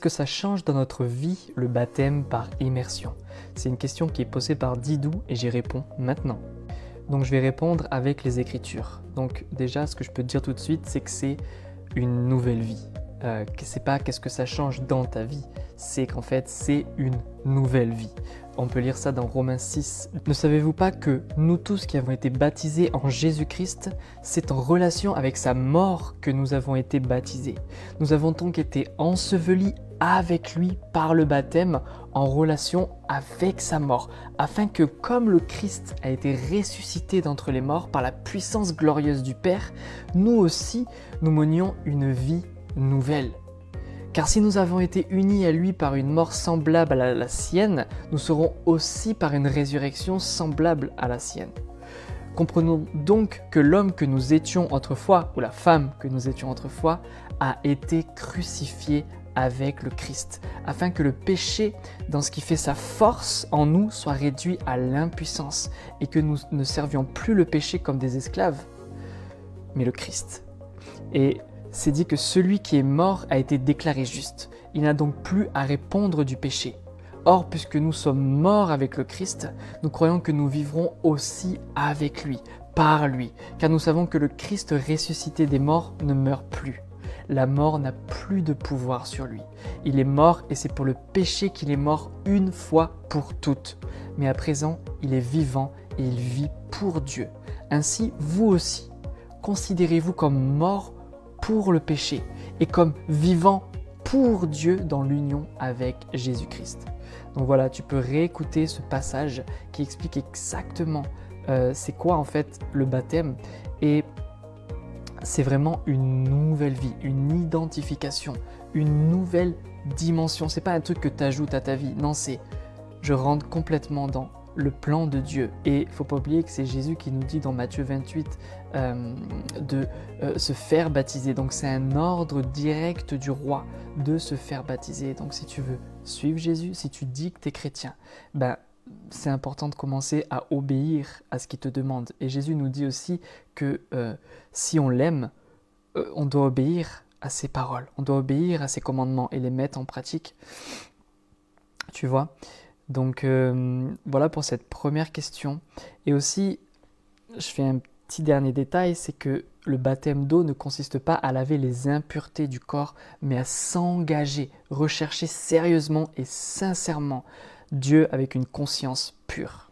que ça change dans notre vie, le baptême par immersion? C'est une question qui est posée par Didou et j'y réponds maintenant. Donc je vais répondre avec les Écritures. Donc déjà, ce que je peux te dire tout de suite, c'est que c'est une nouvelle vie. C'est pas qu'est-ce que ça change dans ta vie, c'est qu'en fait c'est une nouvelle vie. On peut lire ça dans Romains 6. Ne savez-vous pas que nous tous qui avons été baptisés en Jésus-Christ, c'est en relation avec sa mort que nous avons été baptisés. Nous avons donc été ensevelis avec lui par le baptême en relation avec sa mort, afin que comme le Christ a été ressuscité d'entre les morts par la puissance glorieuse du Père, nous aussi nous menions une vie nouvelle. Car si nous avons été unis à lui par une mort semblable à la sienne, nous serons aussi par une résurrection semblable à la sienne. Comprenons donc que l'homme que nous étions autrefois, ou la femme que nous étions autrefois, a été crucifié avec le Christ, afin que le péché, dans ce qui fait sa force en nous, soit réduit à l'impuissance, et que nous ne servions plus le péché comme des esclaves, mais le Christ. Et c'est dit que celui qui est mort a été déclaré juste. Il n'a donc plus à répondre du péché. Or, puisque nous sommes morts avec le Christ, nous croyons que nous vivrons aussi avec lui, par lui, car nous savons que le Christ ressuscité des morts ne meurt plus. La mort n'a plus de pouvoir sur lui. Il est mort et c'est pour le péché qu'il est mort une fois pour toutes. Mais à présent, il est vivant et il vit pour Dieu. Ainsi, vous aussi, considérez-vous comme mort pour le péché et comme vivant pour Dieu dans l'union avec Jésus-Christ. Donc voilà, tu peux réécouter ce passage qui explique exactement c'est quoi en fait le baptême, et c'est vraiment une nouvelle vie, une identification, une nouvelle dimension. C'est pas un truc que tu ajoutes à ta vie, non, c'est je rentre complètement dans le plan de Dieu. Et il ne faut pas oublier que c'est Jésus qui nous dit dans Matthieu 28 de se faire baptiser. Donc c'est un ordre direct du roi de se faire baptiser. Donc si tu veux suivre Jésus, si tu dis que tu es chrétien, c'est important de commencer à obéir à ce qu'il te demande. Et Jésus nous dit aussi que si on l'aime, on doit obéir à ses paroles, on doit obéir à ses commandements et les mettre en pratique. Tu vois ? Donc voilà pour cette première question. Et aussi, je fais un petit dernier détail, c'est que le baptême d'eau ne consiste pas à laver les impuretés du corps, mais à s'engager, rechercher sérieusement et sincèrement Dieu avec une conscience pure.